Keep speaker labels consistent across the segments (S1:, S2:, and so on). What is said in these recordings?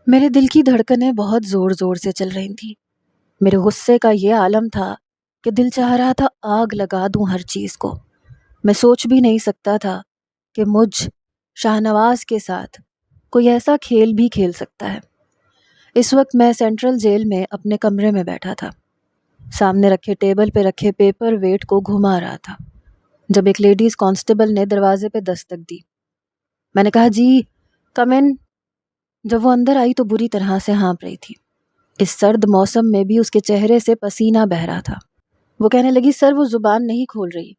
S1: میرے دل کی دھڑکنیں بہت زور زور سے چل رہی تھیں۔ میرے غصے کا یہ عالم تھا کہ دل چاہ رہا تھا آگ لگا دوں ہر چیز کو۔ میں سوچ بھی نہیں سکتا تھا کہ مجھ شاہ نواز کے ساتھ کوئی ایسا کھیل بھی کھیل سکتا ہے۔ اس وقت میں سینٹرل جیل میں اپنے کمرے میں بیٹھا تھا، سامنے رکھے ٹیبل پہ رکھے پیپر ویٹ کو گھما رہا تھا، جب ایک لیڈیز کانسٹیبل نے دروازے پہ دستک دی۔ میں نے کہا جی کم ان۔ جب وہ اندر آئی تو بری طرح سے ہانپ رہی تھی۔ اس سرد موسم میں بھی اس کے چہرے سے پسینہ بہہ رہا تھا۔ وہ کہنے لگی سر وہ زبان نہیں کھول رہی۔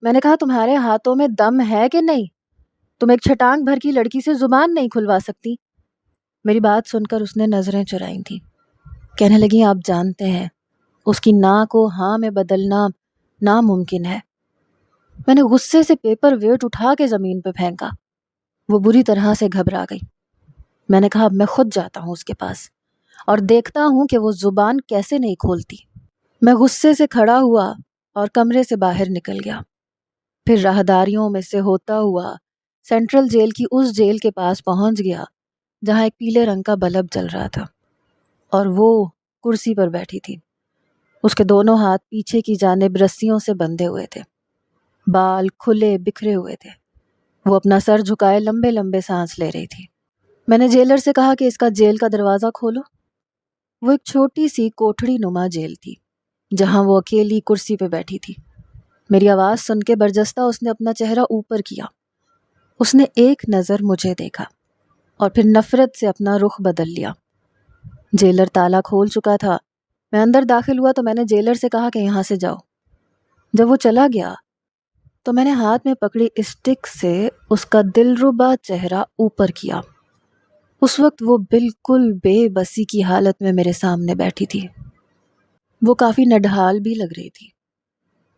S1: میں نے کہا تمہارے ہاتھوں میں دم ہے کہ نہیں؟ تم ایک چھٹانگ بھر کی لڑکی سے زبان نہیں کھلوا سکتی؟ میری بات سن کر اس نے نظریں چرائی تھیں۔ کہنے لگی آپ جانتے ہیں اس کی نا کو ہاں میں بدلنا ناممکن ہے۔ میں نے غصے سے پیپر ویٹ اٹھا کے زمین پہ پھینکا۔ وہ بری طرح سے گھبرا گئی۔ میں نے کہا اب میں خود جاتا ہوں اس کے پاس اور دیکھتا ہوں کہ وہ زبان کیسے نہیں کھولتی۔ میں غصے سے کھڑا ہوا اور کمرے سے باہر نکل گیا، پھر راہداریوں میں سے ہوتا ہوا سینٹرل جیل کی اس جیل کے پاس پہنچ گیا جہاں ایک پیلے رنگ کا بلب جل رہا تھا اور وہ کرسی پر بیٹھی تھی۔ اس کے دونوں ہاتھ پیچھے کی جانب رسیوں سے بندھے ہوئے تھے، بال کھلے بکھرے ہوئے تھے۔ وہ اپنا سر جھکائے لمبے لمبے سانس لے رہی تھی۔ میں نے جیلر سے کہا کہ اس کا جیل کا دروازہ کھولو۔ وہ ایک چھوٹی سی کوٹھڑی نما جیل تھی جہاں وہ اکیلی کرسی پہ بیٹھی تھی۔ میری آواز سن کے برجستہ اس نے اپنا چہرہ اوپر کیا۔ اس نے ایک نظر مجھے دیکھا اور پھر نفرت سے اپنا رخ بدل لیا۔ جیلر تالا کھول چکا تھا۔ میں اندر داخل ہوا تو میں نے جیلر سے کہا کہ یہاں سے جاؤ۔ جب وہ چلا گیا تو میں نے ہاتھ میں پکڑی اسٹک سے اس کا دلربا چہرہ اوپر کیا۔ اس وقت وہ بالکل بے بسی کی حالت میں میرے سامنے بیٹھی تھی۔ وہ کافی نڈھال بھی لگ رہی تھی۔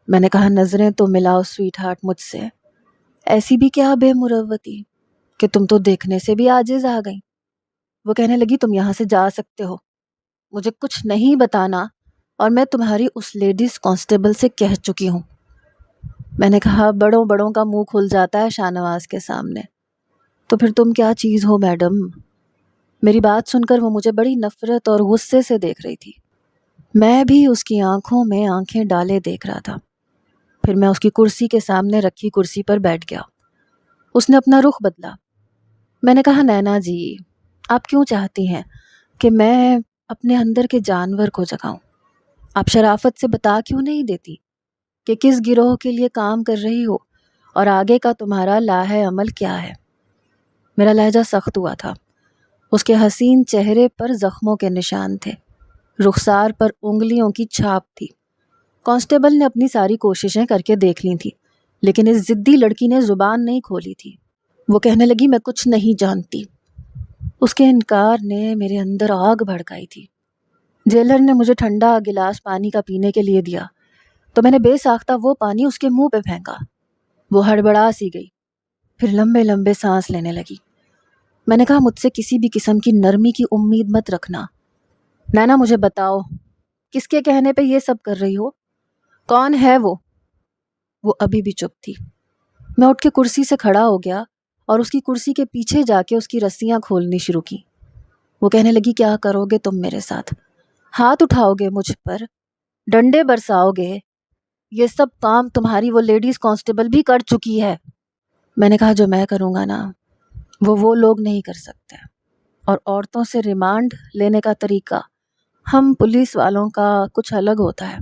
S1: میں نے کہا نظریں تو ملاؤ سویٹ ہارٹ مجھ سے، ایسی بھی کیا بے مروتی کہ تم تو دیکھنے سے بھی عاجز آ گئی۔ وہ کہنے لگی تم یہاں سے جا سکتے ہو، مجھے کچھ نہیں بتانا، اور میں تمہاری اس لیڈیز کانسٹیبل سے کہہ چکی ہوں۔ میں نے کہا بڑوں بڑوں کا منہ کھل جاتا ہے شاہ نواز کے سامنے، تو پھر تم کیا چیز ہو میڈم؟ میری بات سن کر وہ مجھے بڑی نفرت اور غصے سے دیکھ رہی تھی۔ میں بھی اس کی آنکھوں میں آنکھیں ڈالے دیکھ رہا تھا۔ پھر میں اس کی کرسی کے سامنے رکھی کرسی پر بیٹھ گیا۔ اس نے اپنا رخ بدلا۔ میں نے کہا نینا جی آپ کیوں چاہتی ہیں کہ میں اپنے اندر کے جانور کو جگاؤں؟ آپ شرافت سے بتا کیوں نہیں دیتی کہ کس گروہ کے لیے کام کر رہی ہو اور آگے کا تمہارا لاہ عمل کیا ہے؟ میرا لہجہ سخت ہوا تھا۔ اس کے حسین چہرے پر زخموں کے نشان تھے، رخسار پر انگلیوں کی چھاپ تھی۔ کانسٹیبل نے اپنی ساری کوششیں کر کے دیکھ لی تھی، لیکن اس ضدی لڑکی نے زبان نہیں کھولی تھی۔ وہ کہنے لگی میں کچھ نہیں جانتی۔ اس کے انکار نے میرے اندر آگ بھڑکائی تھی۔ جیلر نے مجھے ٹھنڈا گلاس پانی کا پینے کے لیے دیا تو میں نے بے ساختہ وہ پانی اس کے منہ پہ پھینکا۔ وہ ہڑبڑا سی گئی، پھر لمبے لمبے سانس لینے لگی۔ میں نے کہا مجھ سے کسی بھی قسم کی نرمی کی امید مت رکھنا۔ نینا مجھے بتاؤ کس کے کہنے پہ یہ سب کر رہی ہو؟ کون ہے وہ؟ وہ ابھی بھی چپ تھی۔ میں اٹھ کے کرسی سے کھڑا ہو گیا اور اس کی کرسی کے پیچھے جا کے اس کی رسیاں کھولنی شروع کی۔ وہ کہنے لگی کیا کرو گے تم میرے ساتھ؟ ہاتھ اٹھاؤ گے مجھ پر؟ ڈنڈے برساؤ گے؟ یہ سب کام تمہاری وہ لیڈیز کانسٹیبل بھی کر چکی ہے۔ میں نے کہا جو میں کروں گا نا وہ لوگ نہیں کر سکتے، اور عورتوں سے ریمانڈ لینے کا طریقہ ہم پولیس والوں کا کچھ الگ ہوتا ہے۔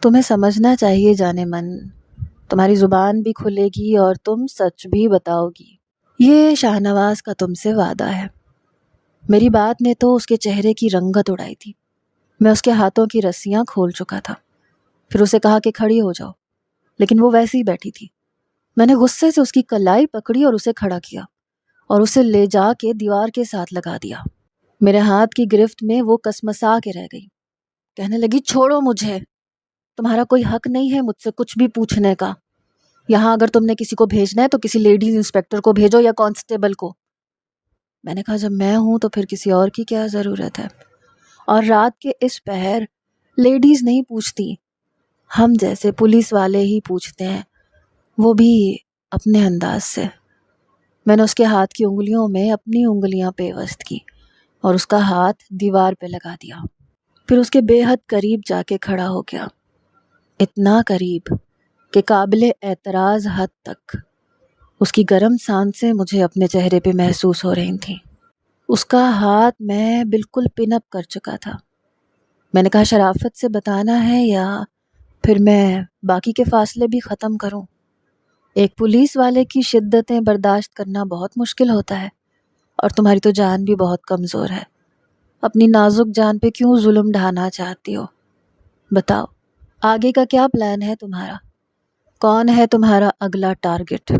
S1: تمہیں سمجھنا چاہیے جانے من، تمہاری زبان بھی کھلے گی اور تم سچ بھی بتاؤ گی۔ یہ شاہ نواز کا تم سے وعدہ ہے۔ میری بات نے تو اس کے چہرے کی رنگت اڑائی تھی۔ میں اس کے ہاتھوں کی رسیاں کھول چکا تھا۔ پھر اسے کہا کہ کھڑی ہو جاؤ، لیکن وہ ویسے ہی بیٹھی تھی۔ میں نے غصے سے اس کی کلائی پکڑی اور اسے کھڑا کیا اور اسے لے جا کے دیوار کے ساتھ لگا دیا۔ میرے ہاتھ کی گرفت میں وہ کسمسا کے رہ گئی۔ کہنے لگی چھوڑو مجھے، تمہارا کوئی حق نہیں ہے مجھ سے کچھ بھی پوچھنے کا۔ یہاں اگر تم نے کسی کو بھیجنا ہے تو کسی لیڈیز انسپیکٹر کو بھیجو یا کانسٹیبل کو۔ میں نے کہا جب میں ہوں تو پھر کسی اور کی کیا ضرورت ہے؟ اور رات کے اس پہر لیڈیز نہیں پوچھتی، ہم جیسے پولیس والے ہی پوچھتے ہیں، وہ بھی اپنے انداز سے۔ میں نے اس کے ہاتھ کی انگلیوں میں اپنی انگلیاں پیوست کی اور اس کا ہاتھ دیوار پہ لگا دیا. پھر اس کے بے حد قریب جا کے کھڑا ہو گیا، اتنا قریب کہ قابل اعتراض حد تک. اس کی گرم سانسیں مجھے اپنے چہرے پہ محسوس ہو رہی تھیں. اس کا ہاتھ میں بالکل پن اپ کر چکا تھا. میں نے کہا شرافت سے بتانا ہے یا پھر میں باقی کے فاصلے بھی ختم کروں؟ ایک پولیس والے کی شدتیں برداشت کرنا بہت مشکل ہوتا ہے، اور تمہاری تو جان بھی بہت کمزور ہے. اپنی نازک جان پہ کیوں ظلم ڈھانا چاہتی ہو؟ بتاؤ آگے کا کیا پلان ہے تمہارا؟ کون ہے تمہارا اگلا ٹارگٹ؟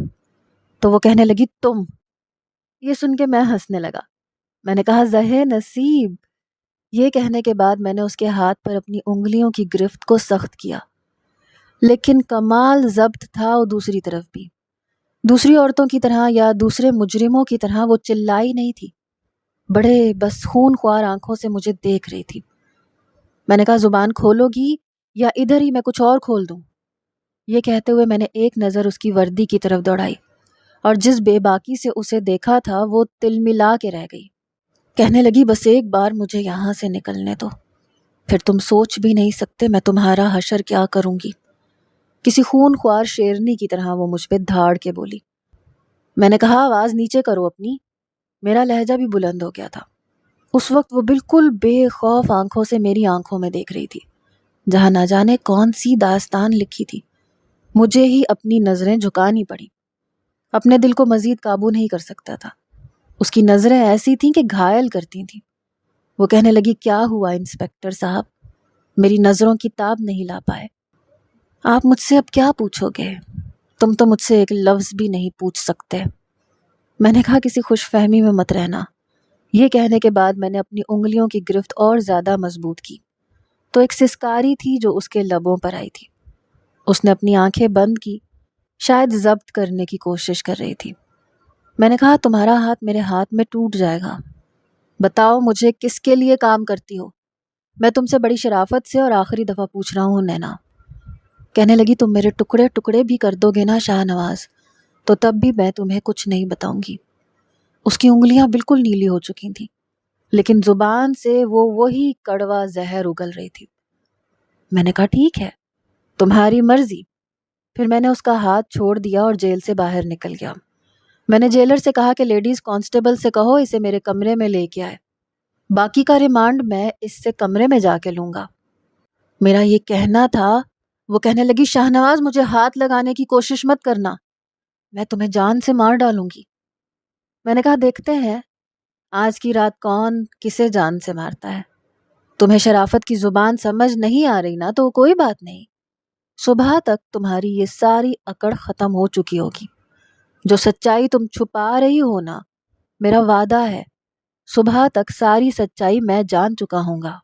S1: تو وہ کہنے لگی تم. یہ سن کے میں ہنسنے لگا. میں نے کہا زہے نصیب. یہ کہنے کے بعد میں نے اس کے ہاتھ پر اپنی انگلیوں کی گرفت کو سخت کیا، لیکن کمال ضبط تھا. وہ دوسری طرف بھی دوسری عورتوں کی طرح یا دوسرے مجرموں کی طرح وہ چلائی نہیں تھی. بڑے بس خون خوار آنکھوں سے مجھے دیکھ رہی تھی. میں نے کہا زبان کھولو گی یا ادھر ہی میں کچھ اور کھول دوں؟ یہ کہتے ہوئے میں نے ایک نظر اس کی وردی کی طرف دوڑائی، اور جس بے باکی سے اسے دیکھا تھا وہ تل ملا کے رہ گئی. کہنے لگی بس ایک بار مجھے یہاں سے نکلنے دو، پھر تم سوچ بھی نہیں سکتے میں تمہارا حشر کیا کروں گی. کسی خون خوار شیرنی کی طرح وہ مجھ پہ دھاڑ کے بولی. میں نے کہا آواز نیچے کرو اپنی. میرا لہجہ بھی بلند ہو گیا تھا. اس وقت وہ بالکل بے خوف آنکھوں سے میری آنکھوں میں دیکھ رہی تھی، جہاں نہ جانے کون سی داستان لکھی تھی. مجھے ہی اپنی نظریں جھکانی پڑی. اپنے دل کو مزید قابو نہیں کر سکتا تھا. اس کی نظریں ایسی تھیں کہ گھائل کرتی تھیں. وہ کہنے لگی کیا ہوا انسپکٹر صاحب؟ میری نظروں کی تاب نہیں لا پائے. آپ مجھ سے اب کیا پوچھو گے؟ تم تو مجھ سے ایک لفظ بھی نہیں پوچھ سکتے. میں نے کہا کسی خوش فہمی میں مت رہنا. یہ کہنے کے بعد میں نے اپنی انگلیوں کی گرفت اور زیادہ مضبوط کی تو ایک سسکاری تھی جو اس کے لبوں پر آئی تھی. اس نے اپنی آنکھیں بند کی، شاید ضبط کرنے کی کوشش کر رہی تھی. میں نے کہا تمہارا ہاتھ میرے ہاتھ میں ٹوٹ جائے گا. بتاؤ مجھے کس کے لیے کام کرتی ہو؟ میں تم سے بڑی شرافت سے اور آخری دفعہ پوچھ رہا ہوں نینا. کہنے لگی تم میرے ٹکڑے ٹکڑے بھی کر دو گے نا شاہ نواز، تو تب بھی میں تمہیں کچھ نہیں بتاؤں گی. اس کی انگلیاں بالکل نیلی ہو چکی تھیں، لیکن زبان سے وہ وہی کڑوا زہر اگل رہی تھی. میں نے کہا ٹھیک ہے تمہاری مرضی. پھر میں نے اس کا ہاتھ چھوڑ دیا اور جیل سے باہر نکل گیا. میں نے جیلر سے کہا کہ لیڈیز کانسٹیبل سے کہو اسے میرے کمرے میں لے کے آئے. باقی کا ریمانڈ میں اس سے کمرے میں جا کے لوں گا. میرا یہ کہنا تھا. وہ کہنے لگی شاہنواز مجھے ہاتھ لگانے کی کوشش مت کرنا، میں تمہیں جان سے مار ڈالوں گی. میں نے کہا دیکھتے ہیں آج کی رات کون کسے جان سے مارتا ہے. تمہیں شرافت کی زبان سمجھ نہیں آ رہی نا تو کوئی بات نہیں. صبح تک تمہاری یہ ساری اکڑ ختم ہو چکی ہوگی. جو سچائی تم چھپا رہی ہو نا، میرا وعدہ ہے صبح تک ساری سچائی میں جان چکا ہوں گا.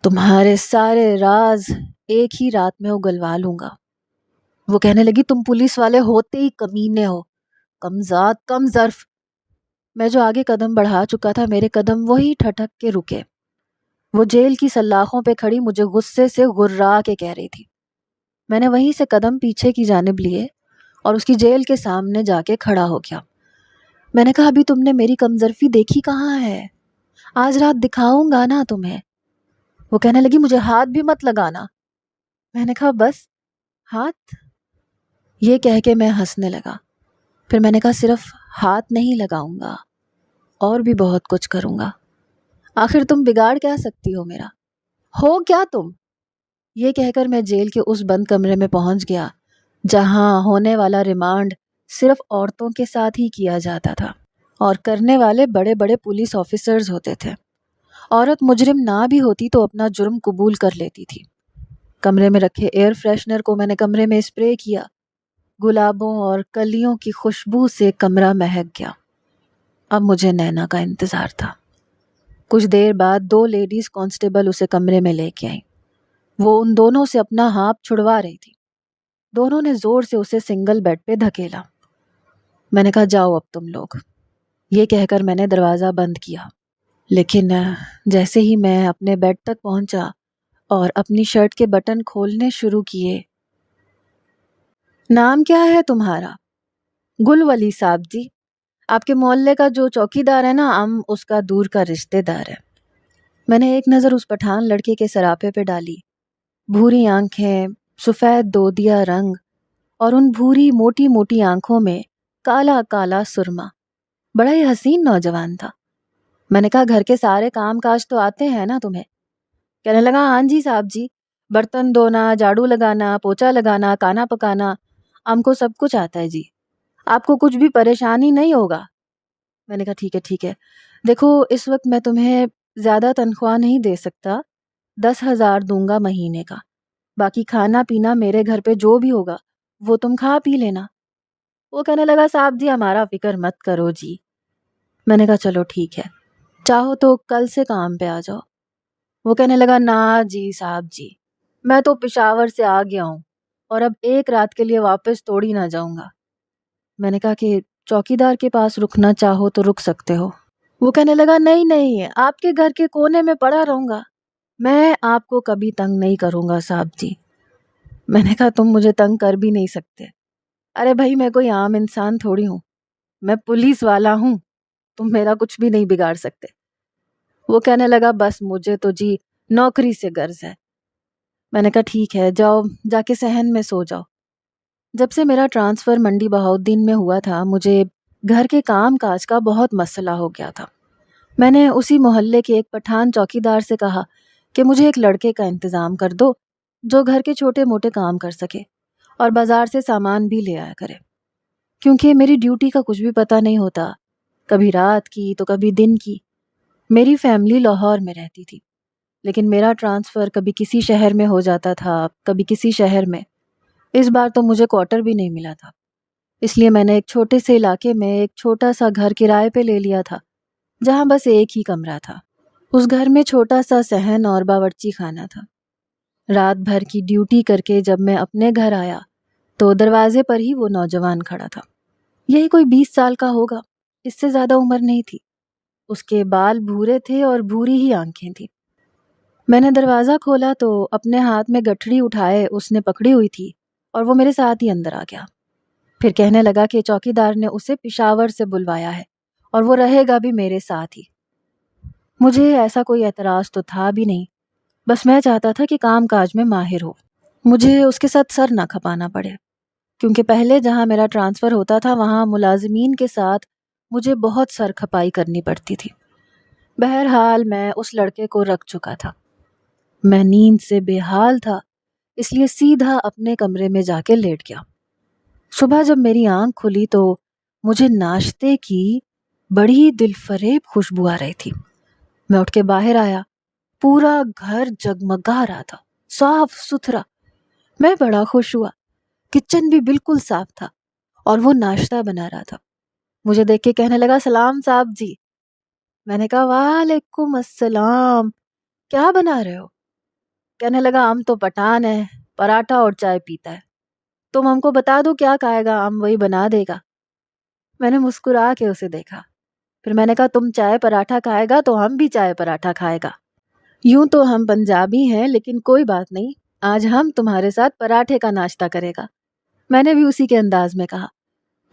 S1: تمہارے سارے راز ایک ہی رات میں اگلوا لوں گا. وہ کہنے لگی تم پولیس والے ہوتے ہی کمینے ہو، کم ذات کم ظرف. میں جو آگے قدم بڑھا چکا تھا میرے قدم وہی ٹھٹک کے رکے. وہ جیل کی سلاخوں پہ کھڑی مجھے غصے سے غرا کے کہہ رہی تھی. میں نے وہیں سے قدم پیچھے کی جانب لیے اور اس کی جیل کے سامنے جا کے کھڑا ہو گیا. میں نے کہا ابھی تم نے میری کمظرفی دیکھی کہاں ہے؟ آج رات دکھاؤں گا نا تمہیں. وہ کہنے لگی مجھے ہاتھ بھی مت لگانا. میں نے کہا بس ہاتھ؟ یہ کہہ کے میں ہنسنے لگا. پھر میں نے کہا صرف ہاتھ نہیں لگاؤں گا، اور بھی بہت کچھ کروں گا. آخر تم بگاڑ کیا سکتی ہو میرا؟ ہو کیا تم؟ یہ کہہ کر میں جیل کے اس بند کمرے میں پہنچ گیا جہاں ہونے والا ریمانڈ صرف عورتوں کے ساتھ ہی کیا جاتا تھا، اور کرنے والے بڑے بڑے پولیس آفیسرز ہوتے تھے. عورت مجرم نہ بھی ہوتی تو اپنا جرم قبول کر لیتی تھی. کمرے میں رکھے ایئر فریشنر کو میں نے کمرے میں اسپرے کیا. گلابوں اور کلیوں کی خوشبو سے کمرہ مہک گیا. اب مجھے نینا کا انتظار تھا. کچھ دیر بعد 2 لیڈیز کانسٹیبل اسے کمرے میں لے کے آئیں. وہ ان دونوں سے اپنا ہاتھ چھڑوا رہی تھی. دونوں نے زور سے اسے سنگل بیڈ پہ دھکیلا. میں نے کہا جاؤ اب تم لوگ. یہ کہہ کر میں نے دروازہ بند کیا. لیکن جیسے ہی میں اپنے بیڈ تک پہنچا اور اپنی شرٹ کے بٹن کھولنے شروع کیے. نام کیا ہے تمہارا؟ گل ولی صاحب جی. آپ کے محلے کا جو چوکی دار ہے نا، ہم اس کا دور کا رشتے دار ہے. میں نے ایک نظر اس پٹھان لڑکے کے سراپے پہ ڈالی۔ بھوری آنکھیں، سفید دودیا رنگ، اور ان بھوری موٹی موٹی آنکھوں میں کالا کالا سرما۔ بڑا ہی حسین نوجوان تھا۔ میں نے کہا گھر کے سارے کام کاج تو آتے ہیں نا تمہیں؟ کہنے لگا ہاں جی صاحب جی، برتن دھونا، جھاڑو لگانا، پوچھا لگانا، کھانا پکانا، ہم کو سب کچھ آتا ہے جی، آپ کو کچھ بھی پریشانی نہیں ہوگا۔ میں نے کہا ٹھیک ہے، دیکھو اس وقت میں تمہیں زیادہ تنخواہ نہیں دے سکتا، 10,000 دوں گا مہینے کا، باقی کھانا پینا میرے گھر پہ جو بھی ہوگا وہ تم کھا پی لینا۔ وہ کہنے لگا صاحب جی ہمارا فکر مت کرو جی۔ میں نے کہا چلو ٹھیک ہے، چاہو تو کل سے کام پہ آ جاؤ۔ وہ کہنے لگا نا جی صاحب جی، میں تو پشاور سے آ گیا ہوں اور اب ایک رات کے لیے واپس توڑی نہ جاؤں گا۔ میں نے کہا کہ چوکیدار کے پاس رکنا چاہو تو رک سکتے ہو۔ وہ کہنے لگا نہیں، آپ کے گھر کے کونے میں پڑا رہوں گا، میں آپ کو کبھی تنگ نہیں کروں گا صاحب جی۔ میں نے کہا تم مجھے تنگ کر بھی نہیں سکتے، ارے بھائی میں کوئی عام انسان تھوڑی ہوں، میں پولیس والا ہوں، تم میرا کچھ بھی نہیں بگاڑ سکتے۔ وہ کہنے لگا بس مجھے تو جی نوکری سے غرض ہے۔ میں نے کہا ٹھیک ہے، جاؤ جا کے صحن میں سو جاؤ۔ جب سے میرا ٹرانسفر منڈی بہاؤالدین میں ہوا تھا، مجھے گھر کے کام کاج کا بہت مسئلہ ہو گیا تھا۔ میں نے اسی محلے کے ایک پٹھان چوکیدار سے کہا کہ مجھے ایک لڑکے کا انتظام کر دو جو گھر کے چھوٹے موٹے کام کر سکے اور بازار سے سامان بھی لے آیا کرے، کیونکہ میری ڈیوٹی کا کچھ بھی پتہ نہیں ہوتا، کبھی رات کی تو کبھی دن کی۔ میری فیملی لاہور میں رہتی تھی، لیکن میرا ٹرانسفر کبھی کسی شہر میں ہو جاتا تھا، کبھی کسی شہر میں۔ اس بار تو مجھے کوارٹر بھی نہیں ملا تھا، اس لیے میں نے ایک چھوٹے سے علاقے میں ایک چھوٹا سا گھر کرائے پہ لے لیا تھا، جہاں بس ایک ہی کمرہ تھا۔ اس گھر میں چھوٹا سا صحن اور باورچی خانہ تھا۔ رات بھر کی ڈیوٹی کر کے جب میں اپنے گھر آیا تو دروازے پر ہی وہ نوجوان کھڑا تھا۔ یہی کوئی 20 سال کا ہوگا، اس سے زیادہ عمر نہیں تھی۔ اس کے بال بھورے تھے اور بھوری ہی آنکھیں تھیں۔ میں نے دروازہ کھولا تو اپنے ہاتھ میں گٹھڑی اٹھائے اس نے پکڑی ہوئی تھی اور وہ میرے ساتھ ہی اندر آ گیا۔ پھر کہنے لگا کہ چوکیدار نے اسے پشاور سے بلوایا ہے اور وہ رہے گا بھی میرے ساتھ ہی۔ مجھے ایسا کوئی اعتراض تو تھا بھی نہیں، بس میں چاہتا تھا کہ کام کاج میں ماہر ہو، مجھے اس کے ساتھ سر نہ کھپانا پڑے، کیونکہ پہلے جہاں میرا ٹرانسفر ہوتا تھا وہاں ملازمین کے ساتھ مجھے بہت سر کھپائی کرنی پڑتی تھی۔ بہرحال میں اس لڑکے کو رکھ چکا تھا۔ میں نیند سے بے حال تھا، اس لیے سیدھا اپنے کمرے میں جا کے لیٹ گیا۔ صبح جب میری آنکھ کھلی تو مجھے ناشتے کی بڑی دل فریب خوشبو آ رہی تھی۔ میں اٹھ کے باہر آیا، پورا گھر جگمگا رہا تھا، صاف ستھرا۔ میں بڑا خوش ہوا، کچن بھی بالکل صاف تھا اور وہ ناشتہ بنا رہا تھا۔ مجھے دیکھ کے کہنے لگا سلام صاحب جی۔ میں نے کہا وعلیکم السلام، کیا بنا رہے ہو؟ کہنے لگا ہم تو پٹھان ہیں، پراٹھا اور چائے پیتا ہے، تم ہم کو بتا دو کیا کھائے گا، ہم وہی بنا دے گا۔ میں نے مسکرا کے اسے دیکھا، پھر میں نے کہا تم چائے پراٹھا کھائے گا تو ہم بھی چائے پراٹھا کھائے گا۔ یوں تو ہم پنجابی ہیں لیکن کوئی بات نہیں، آج ہم تمہارے ساتھ پراٹھے کا ناشتہ کرے گا۔ میں نے بھی اسی کے انداز میں کہا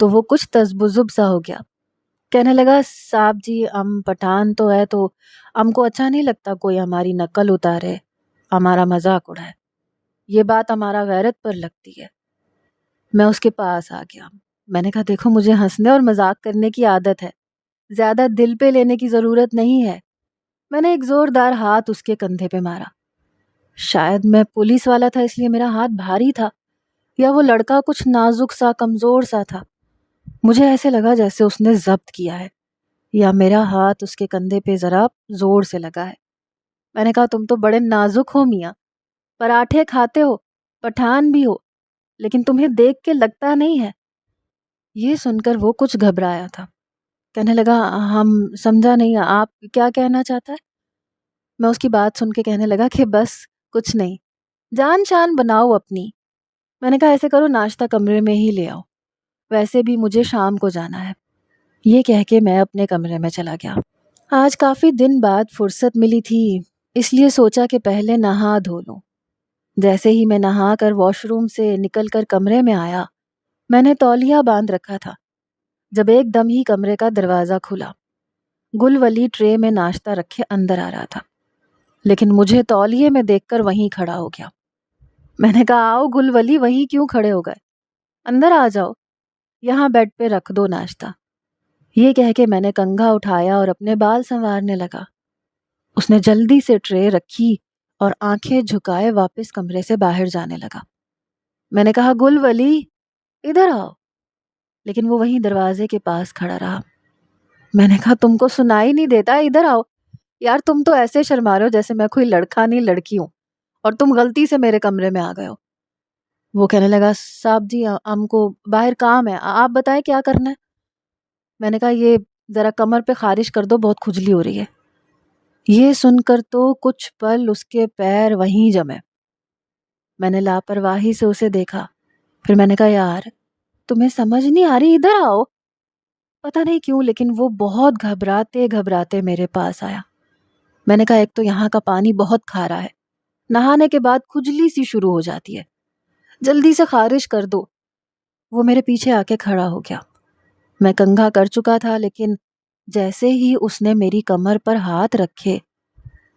S1: تو وہ کچھ تذبذب سا ہو گیا۔ کہنے لگا صاحب جی ہم پٹھان تو ہے تو ہم کو اچھا نہیں لگتا کوئی ہماری نقل اتارے، ہمارا مذاق اڑائے، یہ بات ہمارا غیرت پر لگتی ہے۔ میں اس کے پاس آ گیا، میں نے کہا دیکھو مجھے ہنسنے اور مذاق کرنے کی عادت ہے، زیادہ دل پہ لینے کی ضرورت نہیں ہے۔ میں نے ایک زوردار ہاتھ اس کے کندھے پہ مارا۔ شاید میں پولیس والا تھا اس لیے میرا ہاتھ بھاری تھا، یا وہ لڑکا کچھ نازک سا کمزور سا تھا۔ مجھے ایسے لگا جیسے اس نے ضبط کیا ہے، یا میرا ہاتھ اس کے کندھے پہ ذرا زور سے لگا ہے۔ میں نے کہا تم تو بڑے نازک ہو میاں، پراٹھے کھاتے ہو، پٹھان بھی ہو، لیکن تمہیں دیکھ کے لگتا نہیں ہے۔ یہ سن کر وہ کچھ گھبرایا تھا، کہنے لگا ہم سمجھا نہیں، آپ کیا کہنا چاہتا ہے؟ میں اس کی بات سن کے کہنے لگا کہ بس کچھ نہیں، جان شان بناؤ اپنی۔ میں نے کہا ایسے کرو ناشتہ کمرے میں ہی لے آؤ، ویسے بھی مجھے شام کو جانا ہے۔ یہ کہہ کے میں اپنے کمرے میں چلا گیا۔ آج کافی دن بعد فرصت ملی تھی، اس لیے سوچا کہ پہلے نہا دھو لوں۔ جیسے ہی میں نہا کر واش روم سے نکل کر کمرے میں آیا، میں نے تولیہ باندھ رکھا تھا جب ایک دم ہی کمرے کا دروازہ کھلا۔ گل ولی ٹرے میں ناشتہ رکھے اندر آ رہا تھا۔ لیکن مجھے تولیے میں دیکھ کر وہیں کھڑا ہو گیا۔ میں نے کہا آؤ گل ولی، وہیں کیوں کھڑے ہو گئے، اندر آ جاؤ، یہاں بیڈ پہ رکھ دو ناشتہ۔ یہ کہہ کے میں نے کنگھا اٹھایا اور اپنے بال سنوارنے لگا۔ اس نے جلدی سے ٹرے رکھی اور آنکھیں جھکائے واپس کمرے سے باہر جانے لگا۔ میں نے کہا گل ولی ادھر آؤ، لیکن وہ وہیں دروازے کے پاس کھڑا رہا۔ میں نے کہا تم کو سنائی نہیں دیتا، ادھر آؤ۔ یار تم تو ایسے شرما رہے ہو جیسے میں کوئی لڑکا نہیں لڑکی ہوں اور تم غلطی سے میرے کمرے میں آ گئے ہو۔ وہ کہنے لگا صاحب جی ہم کو باہر کام ہے، آپ بتائیں کیا کرنا ہے۔ میں نے کہا یہ ذرا کمر پہ خارش کر دو، بہت کھجلی ہو رہی ہے۔ یہ سن کر تو کچھ پل اس کے پیر وہیں جمے۔ میں نے لاپرواہی سے اسے دیکھا، پھر میں نے کہا یار تمہیں سمجھ نہیں آ رہی، ادھر آؤ۔ پتہ نہیں کیوں لیکن وہ بہت گھبراتے گھبراتے میرے پاس آیا۔ میں نے کہا ایک تو یہاں کا پانی بہت کھارا ہے، نہانے کے بعد کھجلی سی شروع ہو جاتی ہے، جلدی سے خارش کر دو۔ وہ میرے پیچھے آ کے کھڑا ہو گیا۔ میں کنگھا کر چکا تھا لیکن جیسے ہی اس نے میری کمر پر ہاتھ رکھے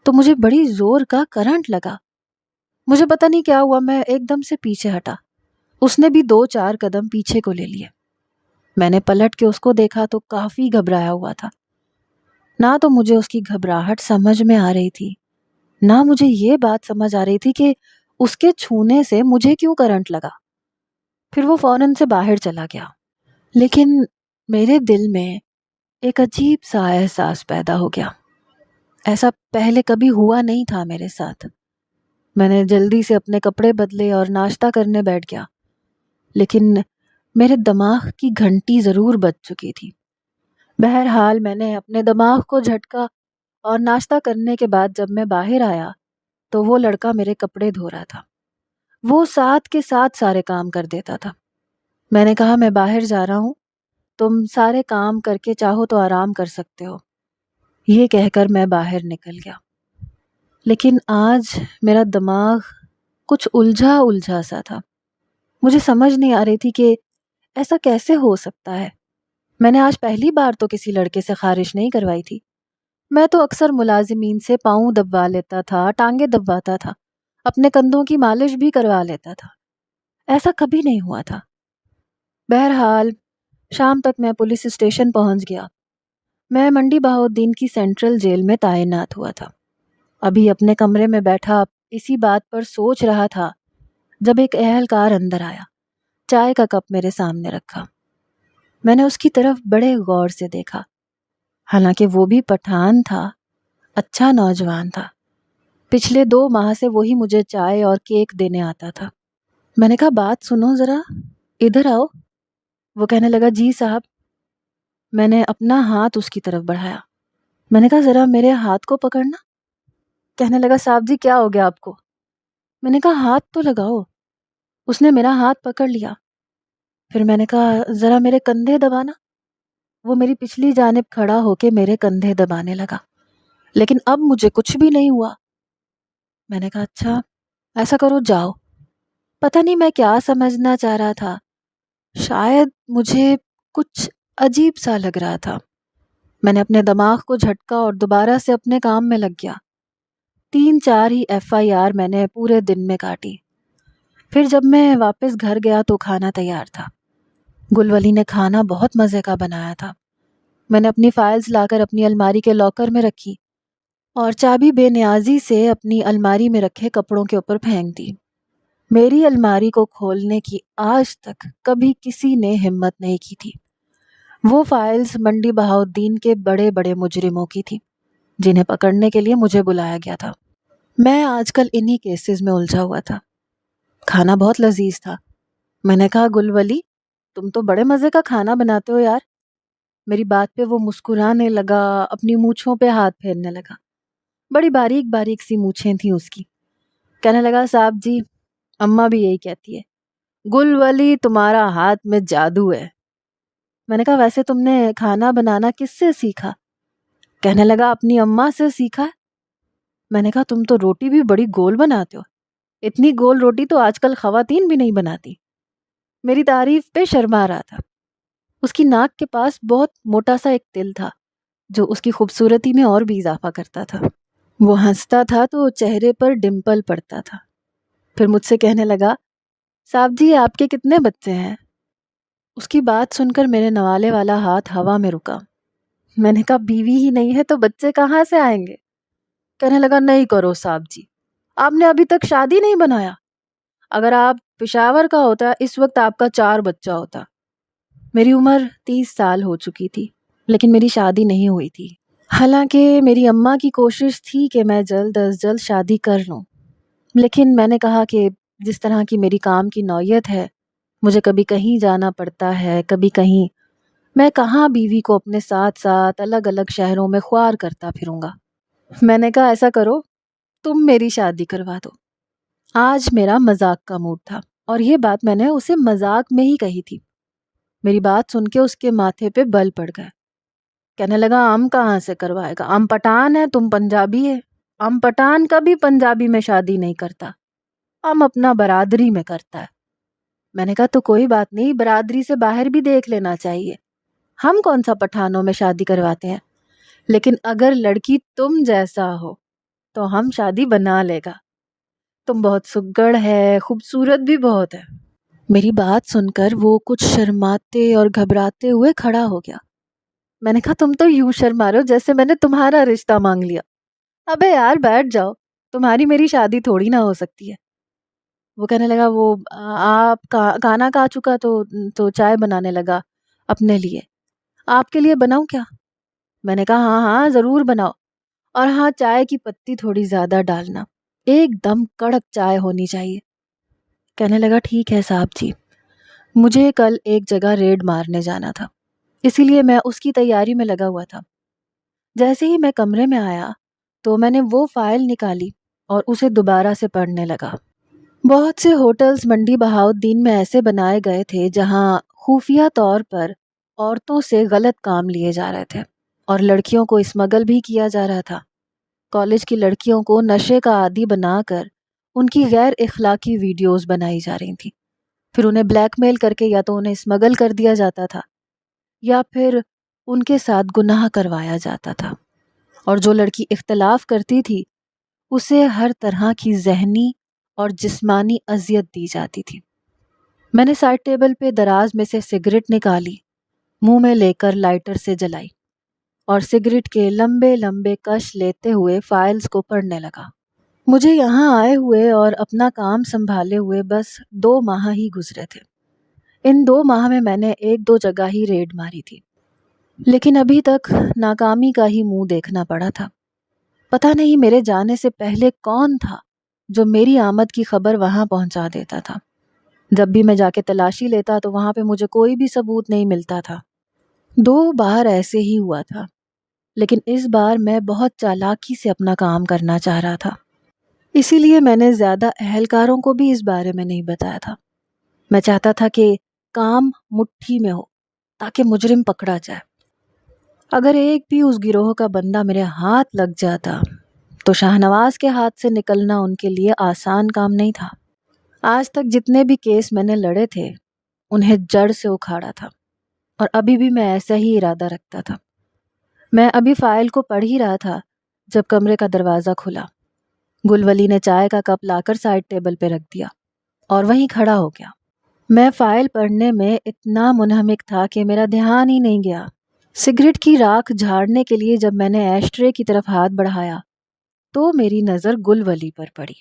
S1: تو مجھے بڑی زور کا کرنٹ لگا۔ مجھے پتہ نہیں کیا ہوا، میں ایک دم سے پیچھے ہٹا۔ اس نے بھی 2-4 قدم پیچھے کو لے لیے۔ میں نے پلٹ کے اس کو دیکھا تو کافی گھبرایا ہوا تھا۔ نہ تو مجھے اس کی گھبراہٹ سمجھ میں آ رہی تھی، نہ مجھے یہ بات سمجھ آ رہی تھی کہ اس کے چھونے سے مجھے کیوں کرنٹ لگا۔ پھر وہ فوراً سے باہر چلا گیا، لیکن میرے دل میں ایک عجیب سا احساس پیدا ہو گیا۔ ایسا پہلے کبھی ہوا نہیں تھا میرے ساتھ۔ میں نے جلدی سے اپنے کپڑے بدلے اور ناشتہ کرنے بیٹھ گیا، لیکن میرے دماغ کی گھنٹی ضرور بج چکی تھی۔ بہرحال میں نے اپنے دماغ کو جھٹکا اور ناشتہ کرنے کے بعد جب میں باہر آیا تو وہ لڑکا میرے کپڑے دھو رہا تھا۔ وہ ساتھ کے ساتھ سارے کام کر دیتا تھا۔ میں نے کہا میں باہر جا رہا ہوں، تم سارے کام کر کے چاہو تو آرام کر سکتے ہو۔ یہ کہہ کر میں باہر نکل گیا، لیکن آج میرا دماغ کچھ الجھا الجھا سا تھا۔ مجھے سمجھ نہیں آ رہی تھی کہ ایسا کیسے ہو سکتا ہے۔ میں نے آج پہلی بار تو کسی لڑکے سے خارش نہیں کروائی تھی۔ میں تو اکثر ملازمین سے پاؤں دبوا لیتا تھا، ٹانگیں دبواتا تھا، اپنے کندھوں کی مالش بھی کروا لیتا تھا، ایسا کبھی نہیں ہوا تھا۔ بہرحال شام تک میں پولیس اسٹیشن پہنچ گیا۔ میں منڈی بہاؤالدین کی سینٹرل جیل میں تعینات ہوا تھا۔ ابھی اپنے کمرے میں بیٹھا اسی بات پر سوچ رہا تھا جب ایک اہلکار اندر آیا، چائے کا کپ میرے سامنے رکھا۔ میں نے اس کی طرف بڑے غور سے دیکھا، حالانکہ وہ بھی پٹھان تھا، اچھا نوجوان تھا۔ پچھلے 2 ماہ سے وہی مجھے چائے اور کیک دینے آتا تھا۔ میں نے کہا بات سنو ذرا، ادھر آؤ۔ وہ کہنے لگا جی صاحب۔ میں نے اپنا ہاتھ اس کی طرف بڑھایا۔ میں نے کہا ذرا میرے ہاتھ کو پکڑنا۔ کہنے لگا صاحب جی کیا ہو گیا آپ کو؟ میں نے کہا ہاتھ تو لگاؤ۔ اس نے میرا ہاتھ پکڑ لیا۔ پھر میں نے کہا ذرا میرے کندھے دبانا۔ وہ میری پچھلی جانب کھڑا ہو کے میرے کندھے دبانے لگا، لیکن اب مجھے کچھ بھی نہیں ہوا۔ میں نے کہا اچھا ایسا کرو جاؤ۔ پتہ نہیں میں کیا سمجھنا چاہ رہا تھا، شاید مجھے کچھ عجیب سا لگ رہا تھا۔ میں نے اپنے دماغ کو جھٹکا اور دوبارہ سے اپنے کام میں لگ گیا۔ 3-4 ہی FIR میں نے پورے دن میں کاٹی۔ پھر جب میں واپس گھر گیا تو کھانا تیار تھا۔ گل ولی نے کھانا بہت مزے کا بنایا تھا۔ میں نے اپنی فائلز لا کر اپنی الماری کے لاکر میں رکھی اور چابی بے نیازی سے اپنی الماری میں رکھے کپڑوں کے اوپر پھینک دی۔ میری الماری کو کھولنے کی آج تک کبھی کسی نے ہمت نہیں کی تھی۔ وہ فائلز منڈی بہاؤالدین کے بڑے بڑے مجرموں کی تھی جنہیں پکڑنے کے لیے مجھے بلایا گیا تھا۔ میں آج کل انہی کیسز میں الجھا ہوا تھا۔ کھانا بہت لذیذ تھا۔ میں نے کہا گل ولی تم تو بڑے مزے کا کھانا بناتے ہو یار۔ میری بات پہ وہ مسکرانے لگا، اپنی مونچھوں پہ ہاتھ پھیرنے لگا۔ بڑی باریک باریک سی مونچھیں تھیں اس کی۔ کہنے لگا صاحب جی اماں بھی یہی کہتی ہے، گل ولی تمہارا ہاتھ میں جادو ہے۔ میں نے کہا ویسے تم نے کھانا بنانا کس سے سیکھا؟ کہنے لگا اپنی اماں سے سیکھا۔ میں نے کہا تم تو روٹی بھی بڑی گول بناتے ہو، اتنی گول روٹی تو آج کل خواتین بھی نہیں بناتی۔ میری تعریف پہ شرما رہا تھا۔ اس کی ناک کے پاس بہت موٹا سا ایک تل تھا جو اس کی خوبصورتی میں اور بھی اضافہ کرتا تھا۔ وہ ہنستا تھا تو چہرے پر ڈمپل پڑتا تھا. پھر مجھ سے کہنے لگا، صاحب جی آپ کے کتنے بچے ہیں؟ اس کی بات سن کر میرے نوالے والا ہاتھ ہوا میں رکا. میں نے کہا بیوی ہی نہیں ہے تو بچے کہاں سے آئیں گے؟ کہنے لگا نہیں کرو صاحب جی، آپ نے ابھی تک شادی نہیں بنایا. اگر آپ پشاور کا ہوتا اس وقت آپ کا 4 بچہ ہوتا. میری عمر 30 سال ہو چکی تھی لیکن میری شادی نہیں ہوئی تھی. حالانکہ میری اماں کی کوشش تھی کہ میں جلد از جلد شادی کر لوں، لیکن میں نے کہا کہ جس طرح کی میری کام کی نوعیت ہے، مجھے کبھی کہیں جانا پڑتا ہے کبھی کہیں، میں کہاں بیوی کو اپنے ساتھ ساتھ الگ الگ شہروں میں خوار کرتا پھروں گا. میں نے کہا ایسا کرو، تم میری شادی کروا دو. آج میرا مذاق کا موڈ تھا اور یہ بات میں نے اسے مذاق میں ہی کہی تھی. میری بات سن کے اس کے ماتھے پہ بل پڑ گئے. کہنے لگا ہم کہاں سے کروائے گا، ہم پٹھان ہے تم پنجابی ہے. ہم پٹھان کبھی پنجابی میں شادی نہیں کرتا، ہم اپنا برادری میں کرتا ہے. میں نے کہا تو کوئی بات نہیں، برادری سے باہر بھی دیکھ لینا چاہیے. ہم کون سا پٹھانوں میں شادی کرواتے ہیں، لیکن اگر لڑکی تم جیسا ہو تو ہم شادی بنا لے گا. تم بہت سگڑ ہے، خوبصورت بھی بہت ہے. میری بات سن کر وہ کچھ شرماتے اور گھبراتے ہوئے کھڑا ہو گیا. میں نے کہا تم تو یوں شرما رہے ہو جیسے میں نے تمہارا رشتہ مانگ لیا. ابے یار بیٹھ جاؤ، تمہاری میری شادی تھوڑی نہ ہو سکتی ہے. وہ کہنے لگا وہ آپ کھانا کھا چکا تو چائے بنانے لگا اپنے لیے. آپ کے لیے بناؤں کیا؟ میں نے کہا ہاں ہاں ضرور بناؤ، اور ہاں چائے کی پتی تھوڑی زیادہ ڈالنا، ایک دم کڑک چائے ہونی چاہیے. کہنے لگا ٹھیک ہے صاحب جی. مجھے کل ایک جگہ ریڈ مارنے جانا تھا، اسی لیے میں اس کی تیاری میں لگا ہوا تھا. جیسے ہی میں کمرے میں آیا تو میں نے وہ فائل نکالی اور اسے دوبارہ سے پڑھنے لگا. بہت سے ہوٹلز منڈی بہاؤالدین میں ایسے بنائے گئے تھے جہاں خفیہ طور پر عورتوں سے غلط کام لیے جا رہے تھے اور لڑکیوں کو اسمگل بھی کیا جا رہا تھا. کالج کی لڑکیوں کو نشے کا عادی بنا کر ان کی غیر اخلاقی ویڈیوز بنائی جا رہی تھیں. پھر انہیں بلیک میل کر کے یا تو انہیں اسمگل کر دیا جاتا تھا یا پھر ان کے ساتھ گناہ کروایا جاتا تھا. اور جو لڑکی اختلاف کرتی تھی اسے ہر طرح کی ذہنی اور جسمانی اذیت دی جاتی تھی. میں نے سائڈ ٹیبل پہ دراز میں سے سگریٹ نکالی، منہ میں لے کر لائٹر سے جلائی اور سگریٹ کے لمبے لمبے کش لیتے ہوئے فائلز کو پڑھنے لگا. مجھے یہاں آئے ہوئے اور اپنا کام سنبھالے ہوئے بس 2 ماہ ہی گزرے تھے. ان 2 ماہ میں میں نے 1-2 جگہ ہی ریڈ ماری تھی، لیکن ابھی تک ناکامی کا ہی منہ دیکھنا پڑا تھا. پتہ نہیں میرے جانے سے پہلے کون تھا جو میری آمد کی خبر وہاں پہنچا دیتا تھا. جب بھی میں جا کے تلاشی لیتا تو وہاں پہ مجھے کوئی بھی ثبوت نہیں ملتا تھا. 2 بار ایسے ہی ہوا تھا، لیکن اس بار میں بہت چالاکی سے اپنا کام کرنا چاہ رہا تھا. اسی لیے میں نے زیادہ اہلکاروں کو بھی اس بارے میں نہیں بتایا تھا. میں چاہتا تھا کہ کام مٹھی میں ہو تاکہ مجرم پکڑا جائے. اگر ایک بھی اس گروہ کا بندہ میرے ہاتھ لگ جاتا تو شاہ نواز کے ہاتھ سے نکلنا ان کے لیے آسان کام نہیں تھا. آج تک جتنے بھی کیس میں نے لڑے تھے انہیں جڑ سے اکھاڑا تھا، اور ابھی بھی میں ایسا ہی ارادہ رکھتا تھا. میں ابھی فائل کو پڑھ ہی رہا تھا جب کمرے کا دروازہ کھلا. گل ولی نے چائے کا کپ لا کر سائڈ ٹیبل پہ رکھ دیا اور وہیں کھڑا ہو گیا. میں فائل پڑھنے میں اتنا منہمک تھا کہ میرا دھیان ہی نہیں گیا. سگریٹ کی راکھ جھاڑنے کے لیے جب میں نے ایش ٹرے کی طرف ہاتھ بڑھایا تو میری نظر گل ولی پر پڑی.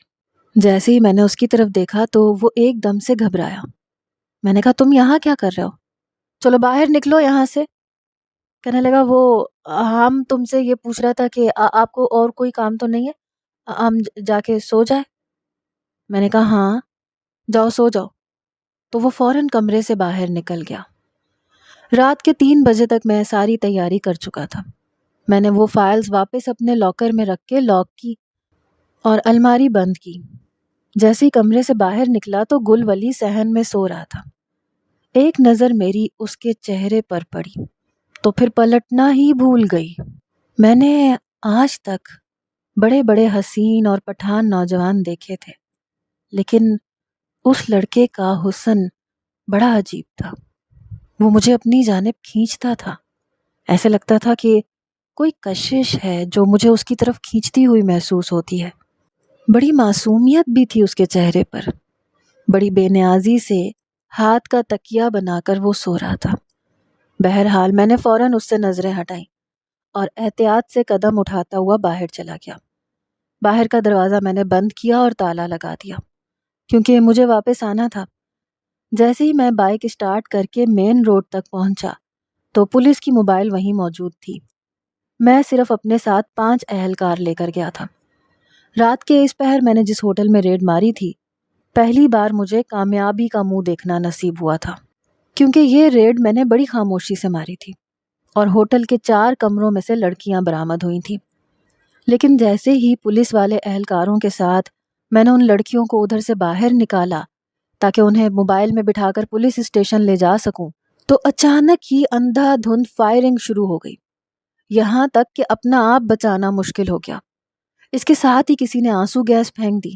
S1: جیسے ہی میں نے اس کی طرف دیکھا تو وہ ایک دم سے گھبرایا. میں نے کہا تم یہاں کیا کر رہے ہو؟ چلو باہر نکلو یہاں سے. کہنے لگا وہ ہم تم سے یہ پوچھ رہا تھا کہ آپ کو اور کوئی کام تو نہیں ہے، ہم جا کے سو جائے؟ میں نے کہا ہاں جاؤ سو جاؤ. تو وہ فوراً کمرے سے باہر نکل گیا. رات کے 3 بجے تک میں ساری تیاری کر چکا تھا. میں نے وہ فائلز واپس اپنے لاکر میں رکھ کے لاک کی اور الماری بند کی. جیسے ہی کمرے سے باہر نکلا تو گل ولی صحن میں سو رہا تھا. ایک نظر میری اس کے چہرے پر پڑی تو پھر پلٹنا ہی بھول گئی. میں نے آج تک بڑے بڑے حسین اور پٹھان نوجوان دیکھے تھے، لیکن اس لڑکے کا حسن بڑا عجیب تھا. وہ مجھے اپنی جانب کھینچتا تھا. ایسے لگتا تھا کہ کوئی کشش ہے جو مجھے اس کی طرف کھینچتی ہوئی محسوس ہوتی ہے۔ بڑی معصومیت بھی تھی اس کے چہرے پر، بڑی بے نیازی سے ہاتھ کا تکیہ بنا کر وہ سو رہا تھا۔ بہرحال میں نے فوراً اس سے نظریں ہٹائیں اور احتیاط سے قدم اٹھاتا ہوا باہر چلا گیا۔ باہر کا دروازہ میں نے بند کیا اور تالا لگا دیا، کیونکہ مجھے واپس آنا تھا۔ جیسے ہی میں بائک اسٹارٹ کر کے مین روڈ تک پہنچا تو پولیس کی موبائل وہیں موجود تھی۔ میں صرف اپنے ساتھ 5 اہلکار لے کر گیا تھا۔ رات کے اس پہر میں نے جس ہوٹل میں ریڈ ماری تھی، پہلی بار مجھے کامیابی کا منہ دیکھنا نصیب ہوا تھا، کیونکہ یہ ریڈ میں نے بڑی خاموشی سے ماری تھی اور ہوٹل کے 4 کمروں میں سے لڑکیاں برآمد ہوئی تھیں۔ لیکن جیسے ہی پولیس والے اہلکاروں کے ساتھ میں نے ان لڑکیوں کو ادھر سے باہر نکالا تاکہ انہیں موبائل میں بٹھا کر پولیس اسٹیشن لے جا سکوں، تو اچانک ہی اندھا دھند فائرنگ شروع ہو گئی، یہاں تک کہ اپنا آپ بچانا مشکل ہو گیا۔ اس کے ساتھ ہی کسی نے آنسو گیس پھینک دی۔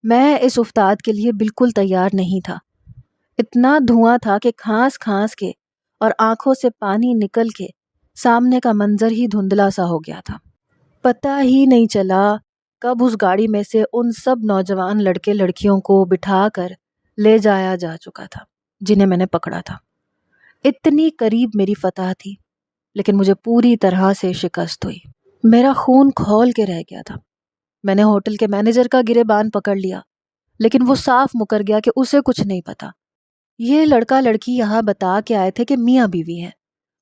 S1: میں اس افتاد کے لیے بالکل تیار نہیں تھا۔ اتنا دھواں تھا کہ کھانس کھانس کے اور آنکھوں سے پانی نکل کے سامنے کا منظر ہی دھندلا سا ہو گیا تھا۔ پتہ ہی نہیں چلا کب اس گاڑی میں سے ان سب نوجوان لڑکے لڑکیوں کو بٹھا کر لے جایا جا چکا تھا جنہیں میں نے پکڑا تھا۔ اتنی قریب میری فتح تھی، لیکن مجھے پوری طرح سے شکست ہوئی۔ میرا خون کھول کے رہ گیا تھا۔ میں نے ہوٹل کے مینیجر کا گریبان پکڑ لیا، لیکن وہ صاف مکر گیا کہ اسے کچھ نہیں پتا۔ یہ لڑکا لڑکی یہاں بتا کے آئے تھے کہ میاں بیوی ہیں،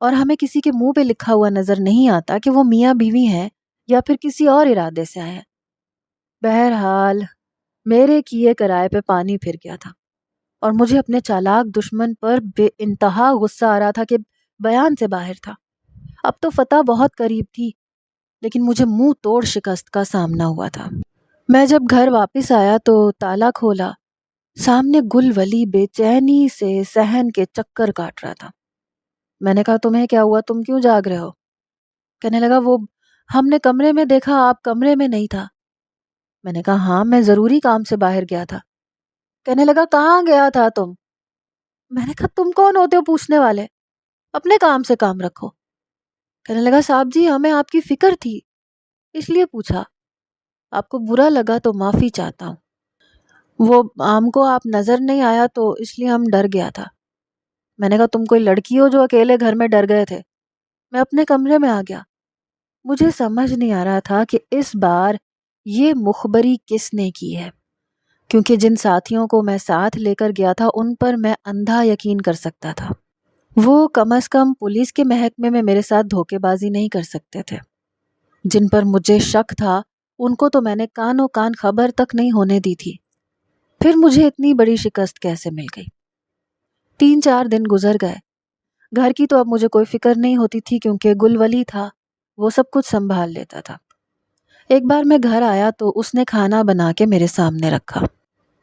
S1: اور ہمیں کسی کے منہ پہ لکھا ہوا نظر نہیں آتا کہ وہ میاں بیوی ہیں یا پھر کسی اور ارادے سے آئے ہیں۔ بہرحال میرے کیے کرائے پہ پانی پھر گیا تھا، اور مجھے اپنے چالاک دشمن پر بے انتہا غصہ آ رہا تھا کہ بیان سے باہر تھا۔ اب تو فتح بہت قریب تھی، لیکن مجھے منہ توڑ شکست کا سامنا ہوا تھا۔ میں جب گھر واپس آیا تو تالا کھولا، سامنے گل ولی بے چینی سے صحن کے چکر کاٹ رہا تھا۔ میں نے کہا تمہیں کیا ہوا، تم کیوں جاگ رہے ہو؟ کہنے لگا وہ ہم نے کمرے میں دیکھا آپ کمرے میں نہیں تھا۔ میں نے کہا ہاں میں ضروری کام سے باہر گیا تھا۔ کہنے لگا کہاں گیا تھا تم؟ میں نے کہا تم کون ہوتے ہو پوچھنے والے، اپنے کام سے کام رکھو۔ کہنے لگا صاحب جی ہمیں آپ کی فکر تھی اس لیے پوچھا، آپ کو برا لگا تو معافی چاہتا ہوں، وہ ہم کو آپ نظر نہیں آیا تو اس لیے ہم ڈر گیا تھا۔ میں نے کہا تم کوئی لڑکی ہو جو اکیلے گھر میں ڈر گئے تھے؟ میں اپنے کمرے میں آ گیا۔ مجھے سمجھ نہیں آ رہا تھا کہ اس بار یہ مخبری کس نے کی ہے، کیونکہ جن ساتھیوں کو میں ساتھ لے کر گیا تھا ان پر میں اندھا یقین کر سکتا تھا۔ وہ کم از کم پولیس کے محکمے میں میرے ساتھ دھوکے بازی نہیں کر سکتے تھے۔ جن پر مجھے شک تھا ان کو تو میں نے کانوں کان خبر تک نہیں ہونے دی تھی۔ پھر مجھے اتنی بڑی شکست کیسے مل گئی؟ 3-4 دن گزر گئے۔ گھر کی تو اب مجھے کوئی فکر نہیں ہوتی تھی کیونکہ گل ولی تھا، وہ سب کچھ سنبھال لیتا تھا۔ ایک بار میں گھر آیا تو اس نے کھانا بنا کے میرے سامنے رکھا۔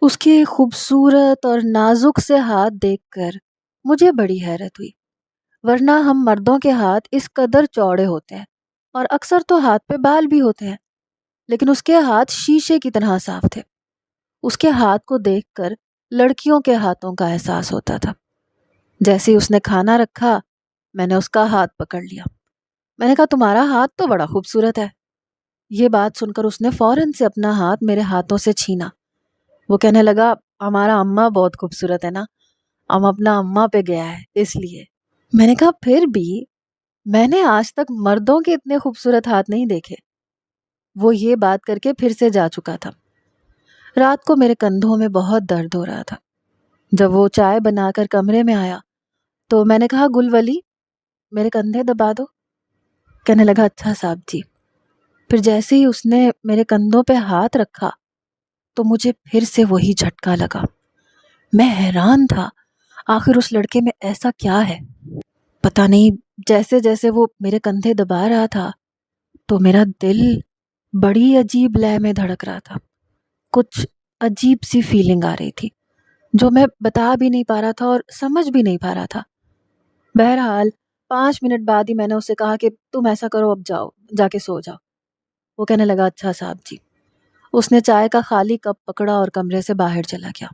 S1: اس کے خوبصورت اور نازک سے ہاتھ دیکھ کر مجھے بڑی حیرت ہوئی، ورنہ ہم مردوں کے ہاتھ اس قدر چوڑے ہوتے ہیں اور اکثر تو ہاتھ پہ بال بھی ہوتے ہیں، لیکن اس کے ہاتھ شیشے کی طرح صاف تھے۔ اس کے ہاتھ کو دیکھ کر لڑکیوں کے ہاتھوں کا احساس ہوتا تھا۔ جیسے ہی اس نے کھانا رکھا میں نے اس کا ہاتھ پکڑ لیا۔ میں نے کہا تمہارا ہاتھ تو بڑا خوبصورت ہے۔ یہ بات سن کر اس نے فوراً سے اپنا ہاتھ میرے ہاتھوں سے چھینا۔ وہ کہنے لگا ہمارا اماں بہت خوبصورت ہے نا، ہم اپنا اماں پہ گیا ہے اس لیے۔ میں نے کہا پھر بھی میں نے آج تک مردوں کے اتنے خوبصورت ہاتھ نہیں دیکھے۔ وہ یہ بات کر کے پھر سے جا چکا تھا۔ رات کو میرے کندھوں میں بہت درد ہو رہا تھا۔ جب وہ چائے بنا کر کمرے میں آیا تو میں نے کہا گل ولی میرے کندھے دبا دو۔ کہنے لگا اچھا صاحب جی۔ پھر جیسے ہی اس نے میرے کندھوں پہ ہاتھ رکھا تو مجھے پھر سے وہی جھٹکا لگا۔ میں حیران تھا آخر اس لڑکے میں ایسا کیا ہے؟ پتہ نہیں، جیسے جیسے وہ میرے کندھے دبا رہا تھا تو میرا دل بڑی عجیب لے میں دھڑک رہا تھا۔ کچھ عجیب سی فیلنگ آ رہی تھی جو میں بتا بھی نہیں پا رہا تھا اور سمجھ بھی نہیں پا رہا تھا۔ بہرحال 5 منٹ بعد ہی میں نے اسے کہا کہ تم ایسا کرو اب جاؤ، جا کے سو جاؤ۔ وہ کہنے لگا اچھا صاحب جی۔ اس نے چائے کا خالی کپ پکڑا اور کمرے سے باہر چلا گیا۔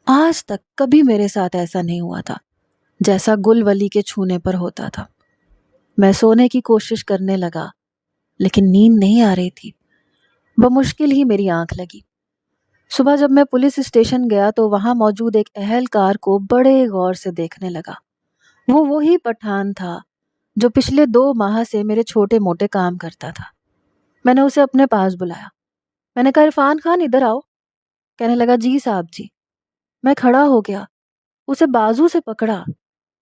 S1: آج تک کبھی میرے ساتھ ایسا نہیں ہوا تھا جیسا گل ولی کے چھونے پر ہوتا تھا۔ میں سونے کی کوشش کرنے لگا لیکن نیند نہیں آ رہی تھی۔ بمشکل ہی میری آنکھ لگی۔ صبح جب میں پولیس اسٹیشن گیا تو وہاں موجود ایک اہلکار کو بڑے غور سے دیکھنے لگا۔ وہ وہی پٹھان تھا جو پچھلے 2 ماہ سے میرے چھوٹے موٹے کام کرتا تھا۔ میں نے اسے اپنے پاس بلایا۔ میں نے کہا عرفان خان ادھر آؤ۔ کہنے لگا جی صاحب جی۔ میں کھڑا ہو گیا، اسے بازو سے پکڑا،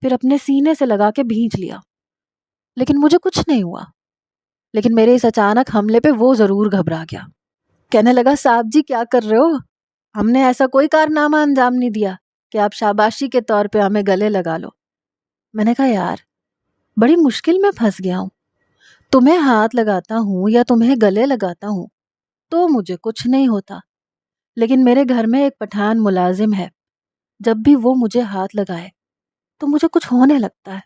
S1: پھر اپنے سینے سے لگا کے بھینچ لیا، لیکن مجھے کچھ نہیں ہوا۔ لیکن میرے اس اچانک حملے پہ وہ ضرور گھبرا گیا۔ کہنے لگا صاحب جی کیا کر رہے ہو؟ ہم نے ایسا کوئی کارنامہ انجام نہیں دیا کہ آپ شاباشی کے طور پہ ہمیں گلے لگا لو۔ میں نے کہا یار بڑی مشکل میں پھنس گیا ہوں، تمہیں ہاتھ لگاتا ہوں یا تمہیں گلے لگاتا ہوں تو مجھے کچھ نہیں ہوتا، لیکن میرے گھر میں ایک پٹھان ملازم ہے، جب بھی وہ مجھے ہاتھ لگائے تو مجھے کچھ ہونے لگتا ہے،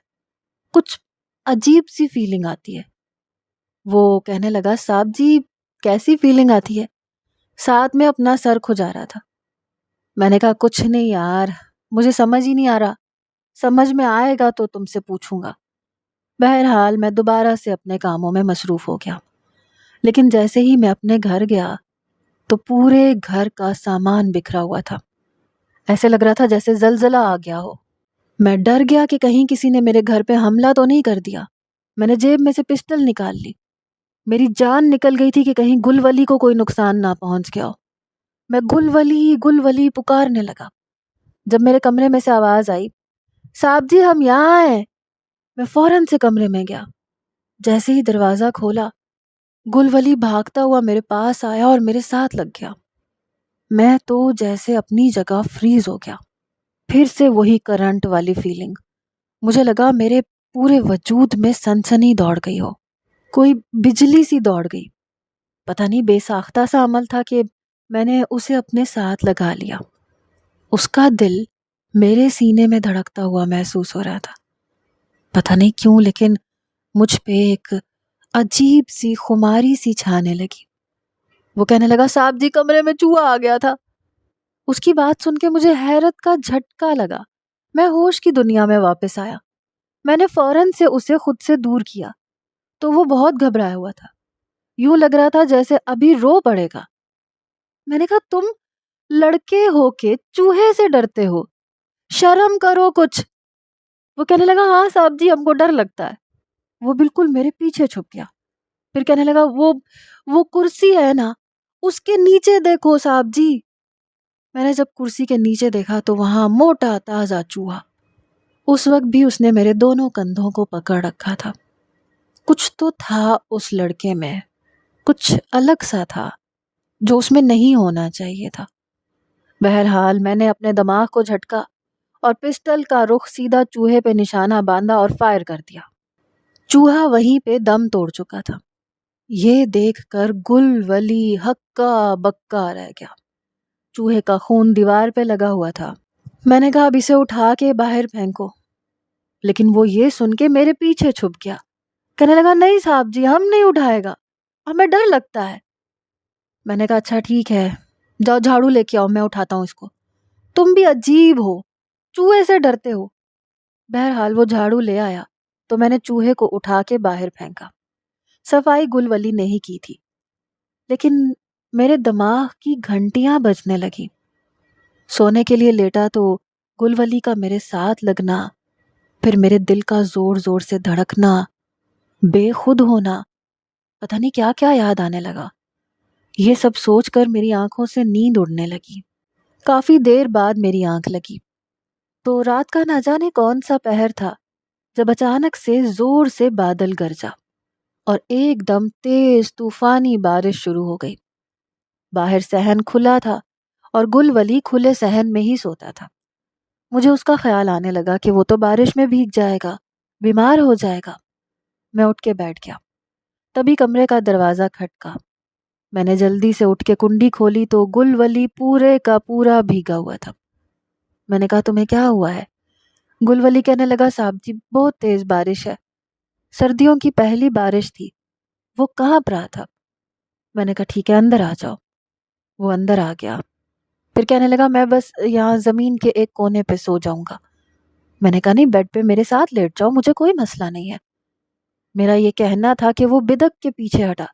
S1: کچھ عجیب سی فیلنگ آتی ہے۔ وہ کہنے لگا صاحب جی کیسی فیلنگ آتی ہے؟ ساتھ میں اپنا سر کھجا رہا تھا۔ میں نے کہا کچھ نہیں یار، مجھے سمجھ ہی نہیں آ رہا، سمجھ میں آئے گا تو تم سے پوچھوں گا۔ بہرحال میں دوبارہ سے اپنے کاموں میں مصروف ہو گیا، لیکن جیسے ہی میں اپنے گھر گیا تو پورے گھر کا سامان بکھرا ہوا تھا، ایسے لگ رہا تھا جیسے زلزلہ آ گیا ہو۔ میں ڈر گیا کہ کہیں کسی نے میرے گھر پہ حملہ تو نہیں کر دیا۔ میں نے جیب میں سے پسٹل نکال لی، میری جان نکل گئی تھی کہ کہیں گل ولی کو کوئی نقصان نہ پہنچ گیا ہو۔ میں گل ولی پکارنے لگا۔ جب میرے کمرے میں سے آواز آئی صاحب جی ہم یہاں ہیں، میں فوراً سے کمرے میں گیا۔ جیسے ہی دروازہ کھولا گل ولی بھاگتا ہوا میرے پاس آیا اور میرے ساتھ لگ گیا۔ میں تو جیسے اپنی جگہ فریز ہو گیا۔ پھر سے وہی کرنٹ والی فیلنگ، مجھے لگا میرے پورے وجود میں سنسنی دوڑ گئی ہو، کوئی بجلی سی دوڑ گئی۔ پتہ نہیں بے ساختہ سا عمل تھا کہ میں نے اسے اپنے ساتھ لگا لیا۔ اس کا دل میرے سینے میں دھڑکتا ہوا محسوس ہو رہا تھا۔ پتہ نہیں کیوں لیکن مجھ پہ ایک عجیب سی خماری سی چھانے لگی۔ وہ کہنے لگا صاحب جی کمرے میں چوہا آ گیا تھا۔ اس کی بات سن کے مجھے حیرت کا جھٹکا لگا۔ میں ہوش کی دنیا میں واپس آیا۔ میں نے فوراً سے اسے خود سے دور کیا تو وہ بہت گھبرایا ہوا تھا، یوں لگ رہا تھا جیسے ابھی رو پڑے گا۔ میں نے کہا تم لڑکے ہو کے چوہے سے ڈرتے ہو، شرم کرو کچھ۔ وہ کہنے لگا ہاں صاحب جی ہم کو ڈر لگتا ہے۔ وہ بالکل میرے پیچھے چھپ گیا، پھر کہنے لگا وہ کرسی ہے نا اس کے نیچے دیکھو صاحب جی۔ میں نے جب کرسی کے نیچے دیکھا تو وہاں موٹا تازہ چوہا۔ اس وقت بھی اس نے میرے دونوں کندھوں کو پکڑ رکھا تھا۔ کچھ تو تھا اس لڑکے میں، کچھ الگ سا تھا جو اس میں نہیں ہونا چاہیے تھا۔ بہرحال میں نے اپنے دماغ کو جھٹکا اور پسٹل کا رخ سیدھا چوہے پہ نشانہ باندھا اور فائر کر دیا۔ چوہا وہیں پہ دم توڑ چکا تھا۔ یہ دیکھ کر گل ولی ہکا بکا رہ گیا۔ چوہے کا خون دیوار پہ لگا ہوا تھا۔ میں نے کہا اب اسے اٹھا کے باہر پھینکو، لیکن وہ یہ سن کے میرے پیچھے چھپ گیا۔ کہنے لگا نہیں صاحب جی ہم نہیں اٹھائے گا، ہمیں ڈر لگتا ہے۔ میں نے کہا اچھا ٹھیک ہے، جاؤ جھاڑو لے کے آؤ میں اٹھاتا ہوں اس کو۔ تم بھی عجیب ہو، چوہے سے ڈرتے ہو۔ بہرحال وہ جھاڑو لے آیا تو میں نے چوہے کو اٹھا کے باہر پھینکا۔ صفائی گل ولی نے ہی کی تھی، لیکن میرے دماغ کی گھنٹیاں بجنے لگی۔ سونے کے لیے لیٹا تو گل ولی کا میرے ساتھ لگنا، پھر میرے دل کا زور زور سے دھڑکنا، بے خود ہونا، پتہ نہیں کیا کیا یاد آنے لگا۔ یہ سب سوچ کر میری آنکھوں سے نیند اڑنے لگی۔ کافی دیر بعد میری آنکھ لگی تو رات کا نہ جانے کون سا پہر تھا جب اچانک سے زور سے بادل گرجا اور ایک دم تیز طوفانی بارش شروع ہو گئی۔ باہر صحن کھلا تھا اور گل ولی کھلے صحن میں ہی سوتا تھا۔ مجھے اس کا خیال آنے لگا کہ وہ تو بارش میں بھیگ جائے گا، بیمار ہو جائے گا۔ میں اٹھ کے بیٹھ گیا۔ تبھی کمرے کا دروازہ کھٹکا۔ میں نے جلدی سے اٹھ کے کنڈی کھولی تو گل ولی پورے کا پورا بھیگا ہوا تھا۔ میں نے کہا تمہیں کیا ہوا ہے؟ گل ولی کہنے لگا صاحب جی بہت تیز بارش ہے، سردیوں کی پہلی بارش تھی، وہ کانپ رہا تھا۔ میں نے کہا ٹھیک ہے اندر آ جاؤ۔ وہ اندر آ گیا، پھر کہنے لگا میں بس یہاں زمین کے ایک کونے پہ سو جاؤں گا۔ میں نے کہا نہیں بیڈ پہ میرے ساتھ لیٹ جاؤ، مجھے کوئی مسئلہ نہیں ہے۔ میرا یہ کہنا تھا کہ وہ بدک کے پیچھے ہٹا،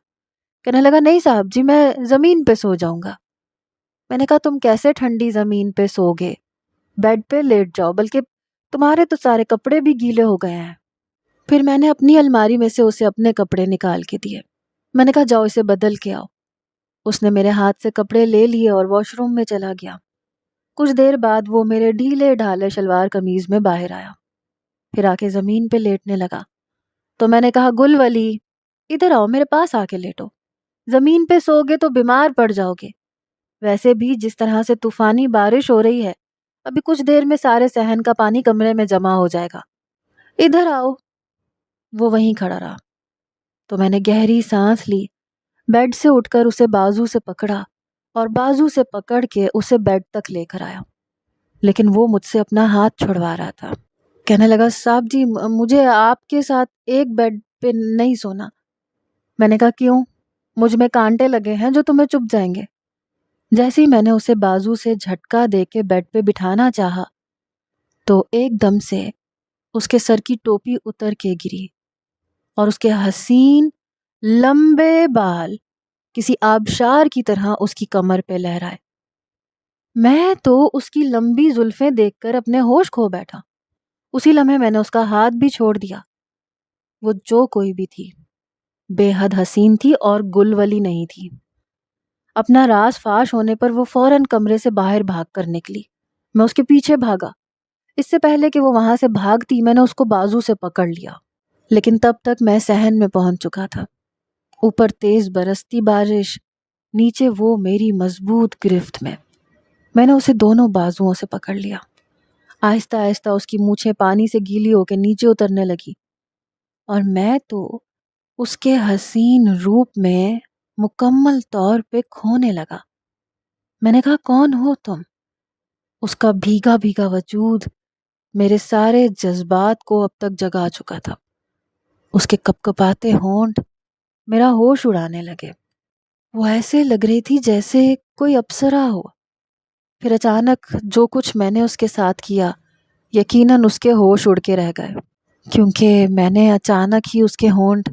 S1: کہنے لگا نہیں صاحب جی میں زمین پہ سو جاؤں گا۔ میں نے کہا تم کیسے ٹھنڈی زمین پہ سو گے، بیڈ پہ لیٹ جاؤ، بلکہ تمہارے تو سارے کپڑے بھی گیلے ہو گئے ہیں۔ پھر میں نے اپنی الماری میں سے اسے اپنے کپڑے نکال کے دیے۔ میں نے کہا جاؤ اسے بدل کے آؤ۔ اس نے میرے ہاتھ سے کپڑے لے لیے اور واش روم میں چلا گیا۔ کچھ دیر بعد وہ میرے ڈھیلے ڈھالے شلوار قمیض میں باہر آیا، پھر آ کے زمین پہ لیٹنے لگا۔ تو میں نے کہا گل ولی ادھر آؤ، میرے پاس آ کے لیٹو، زمین پہ سو گے تو بیمار پڑ جاؤ گے، ویسے بھی جس طرح سے طوفانی بارش ہو رہی ہے ابھی کچھ دیر میں سارے صحن کا پانی کمرے میں جمع ہو جائے گا، ادھر آؤ۔ وہ وہیں کھڑا رہا۔ تو میں نے گہری سانس لی، بیڈ سے اٹھ کر اسے بازو سے پکڑا اور بازو سے پکڑ کے اسے بیڈ تک لے کر آیا، لیکن وہ مجھ سے اپنا ہاتھ چھڑوا رہا تھا۔ کہنے لگا صاحب جی مجھے آپ کے ساتھ ایک بیڈ پہ نہیں سونا۔ میں نے کہا کیوں؟ مجھ میں کانٹے لگے ہیں جو تمہیں چبھ جائیں گے۔ جیسے ہی میں نے اسے بازو سے جھٹکا دے کے بیڈ پہ بٹھانا چاہا تو ایک دم سے اس کے سر کی ٹوپی اتر کے گری اور اس کے حسین لمبے بال کسی آبشار کی طرح اس کی کمر پہ لہرائے۔ میں تو اس کی لمبی زلفیں دیکھ کر اپنے ہوش کھو بیٹھا۔ اسی لمحے میں نے اس کا ہاتھ بھی چھوڑ دیا۔ وہ جو کوئی بھی تھی بے حد حسین تھی اور گل ولی نہیں تھی۔ اپنا راز فاش ہونے پر وہ فوراً کمرے سے باہر بھاگ کر نکلی۔ میں اس کے پیچھے بھاگا۔ اس سے پہلے کہ وہ وہاں سے بھاگتی میں نے اس کو بازو سے پکڑ لیا، لیکن تب تک میں صحن میں پہنچ چکا تھا۔ اوپر تیز برستی بارش، نیچے وہ میری مضبوط گرفت میں۔ میں نے اسے دونوں بازوؤں سے پکڑ لیا۔ آہستہ آہستہ اس کی مونچھیں پانی سے گیلی ہو کے نیچے اترنے لگی اور میں تو اس کے حسین روپ میں مکمل طور پہ کھونے لگا۔ میں نے کہا کون ہو تم؟ اس کا بھیگا بھیگا وجود میرے سارے جذبات کو اب تک جگا چکا تھا۔ اس کے کپکپاتے ہونٹ میرا ہوش اڑانے لگے۔ وہ ایسے لگ رہی تھی جیسے کوئی اپسرا ہو۔ پھر اچانک جو کچھ میں نے اس کے ساتھ کیا یقیناً اس کے ہوش اڑ کے رہ گئے، کیونکہ میں نے اچانک ہی اس کے ہونٹ